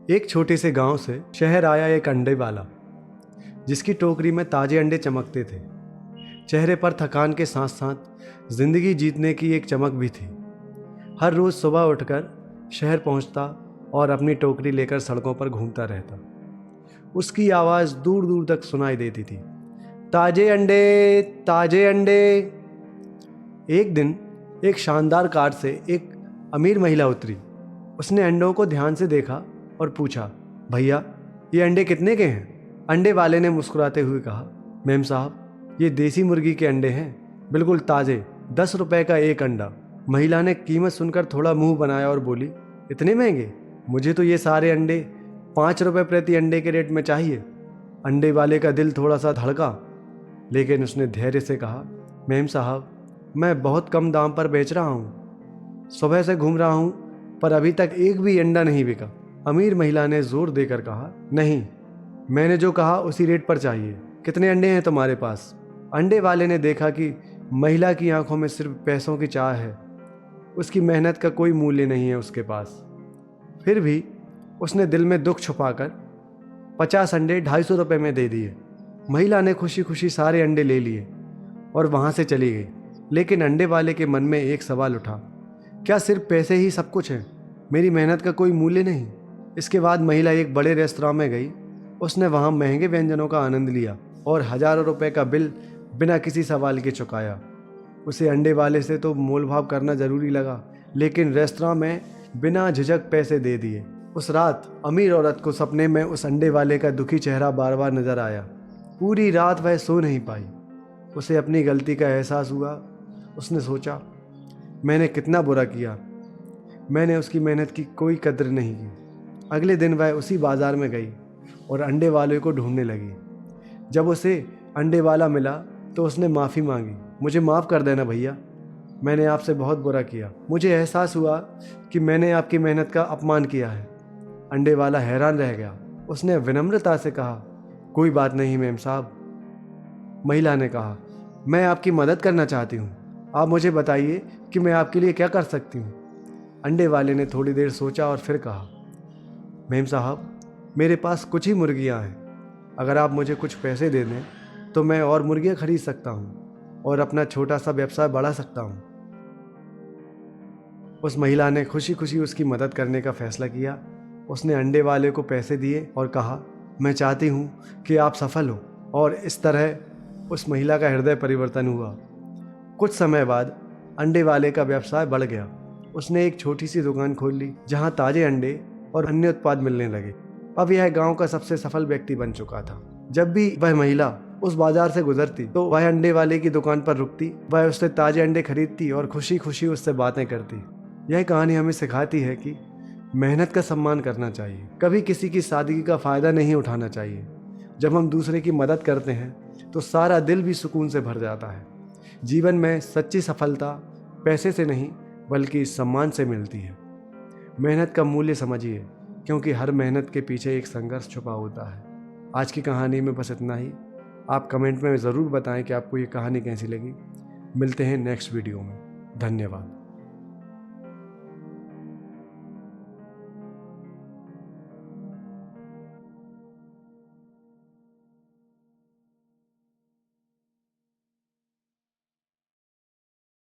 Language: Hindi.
एक छोटे से गांव से शहर आया एक अंडे वाला, जिसकी टोकरी में ताजे अंडे चमकते थे। चेहरे पर थकान के साथ साथ जिंदगी जीतने की एक चमक भी थी। हर रोज सुबह उठकर शहर पहुंचता और अपनी टोकरी लेकर सड़कों पर घूमता रहता। उसकी आवाज़ दूर दूर तक सुनाई देती थी, ताजे अंडे, ताजे अंडे। एक दिन एक शानदार कार से एक अमीर महिला उतरी। उसने अंडों को ध्यान से देखा और पूछा, भैया ये अंडे कितने के हैं? अंडे वाले ने मुस्कुराते हुए कहा, मैम साहब ये देसी मुर्गी के अंडे हैं, बिल्कुल ताज़े, 10 रुपए का एक अंडा। महिला ने कीमत सुनकर थोड़ा मुंह बनाया और बोली, इतने महंगे? मुझे तो ये सारे अंडे 5 रुपए प्रति अंडे के रेट में चाहिए। अंडे वाले का दिल थोड़ा सा धड़का, लेकिन उसने धैर्य से कहा, मैम साहब मैं बहुत कम दाम पर बेच रहा हूँ। सुबह से घूम रहा हूँ पर अभी तक एक भी अंडा नहीं बिका। अमीर महिला ने जोर देकर कहा, नहीं, मैंने जो कहा उसी रेट पर चाहिए। कितने अंडे हैं तुम्हारे पास? अंडे वाले ने देखा कि महिला की आंखों में सिर्फ पैसों की चाह है, उसकी मेहनत का कोई मूल्य नहीं है उसके पास। फिर भी उसने दिल में दुख छुपाकर 50 अंडे 250 रुपये में दे दिए। महिला ने खुशी खुशी सारे अंडे ले लिए और वहाँ से चली गई। लेकिन अंडे वाले के मन में एक सवाल उठा, क्या सिर्फ पैसे ही सब कुछ है? मेरी मेहनत का कोई मूल्य नहीं? इसके बाद महिला एक बड़े रेस्तरां में गई। उसने वहाँ महंगे व्यंजनों का आनंद लिया और हजारों रुपए का बिल बिना किसी सवाल के चुकाया। उसे अंडे वाले से तो मोलभाव करना जरूरी लगा, लेकिन रेस्तरां में बिना झिझक पैसे दे दिए। उस रात अमीर औरत को सपने में उस अंडे वाले का दुखी चेहरा बार बार नजर आया। पूरी रात वह सो नहीं पाई। उसे अपनी गलती का एहसास हुआ। उसने सोचा, मैंने कितना बुरा किया, मैंने उसकी मेहनत की कोई कद्र नहीं की। अगले दिन वह उसी बाज़ार में गई और अंडे वाले को ढूंढने लगी। जब उसे अंडे वाला मिला तो उसने माफ़ी मांगी, मुझे माफ़ कर देना भैया, मैंने आपसे बहुत बुरा किया। मुझे एहसास हुआ कि मैंने आपकी मेहनत का अपमान किया है। अंडे वाला हैरान रह गया। उसने विनम्रता से कहा, कोई बात नहीं मैम साहब। महिला ने कहा, मैं आपकी मदद करना चाहती हूँ, आप मुझे बताइए कि मैं आपके लिए क्या कर सकती हूँ। अंडे वाले ने थोड़ी देर सोचा और फिर कहा, मैम साहब मेरे पास कुछ ही मुर्गियाँ हैं, अगर आप मुझे कुछ पैसे दे दें तो मैं और मुर्गियाँ खरीद सकता हूँ और अपना छोटा सा व्यवसाय बढ़ा सकता हूँ। उस महिला ने खुशी खुशी उसकी मदद करने का फैसला किया। उसने अंडे वाले को पैसे दिए और कहा, मैं चाहती हूँ कि आप सफल हो। और इस तरह उस महिला का हृदय परिवर्तन हुआ। कुछ समय बाद अंडे वाले का व्यवसाय बढ़ गया। उसने एक छोटी सी दुकान खोल ली जहां ताजे अंडे और अन्य उत्पाद मिलने लगे। अब यह गांव का सबसे सफल व्यक्ति बन चुका था। जब भी वह महिला उस बाजार से गुजरती तो वह अंडे वाले की दुकान पर रुकती, वह उससे ताजे अंडे खरीदती और खुशी खुशी उससे बातें करती। यह कहानी हमें सिखाती है कि मेहनत का सम्मान करना चाहिए, कभी किसी की सादगी का फायदा नहीं उठाना चाहिए। जब हम दूसरे की मदद करते हैं तो सारा दिल भी सुकून से भर जाता है। जीवन में सच्ची सफलता पैसे से नहीं बल्कि सम्मान से मिलती है। मेहनत का मूल्य समझिए, क्योंकि हर मेहनत के पीछे एक संघर्ष छुपा होता है। आज की कहानी में बस इतना ही। आप कमेंट में ज़रूर बताएं कि आपको ये कहानी कैसी लगी। मिलते हैं नेक्स्ट वीडियो में। धन्यवाद।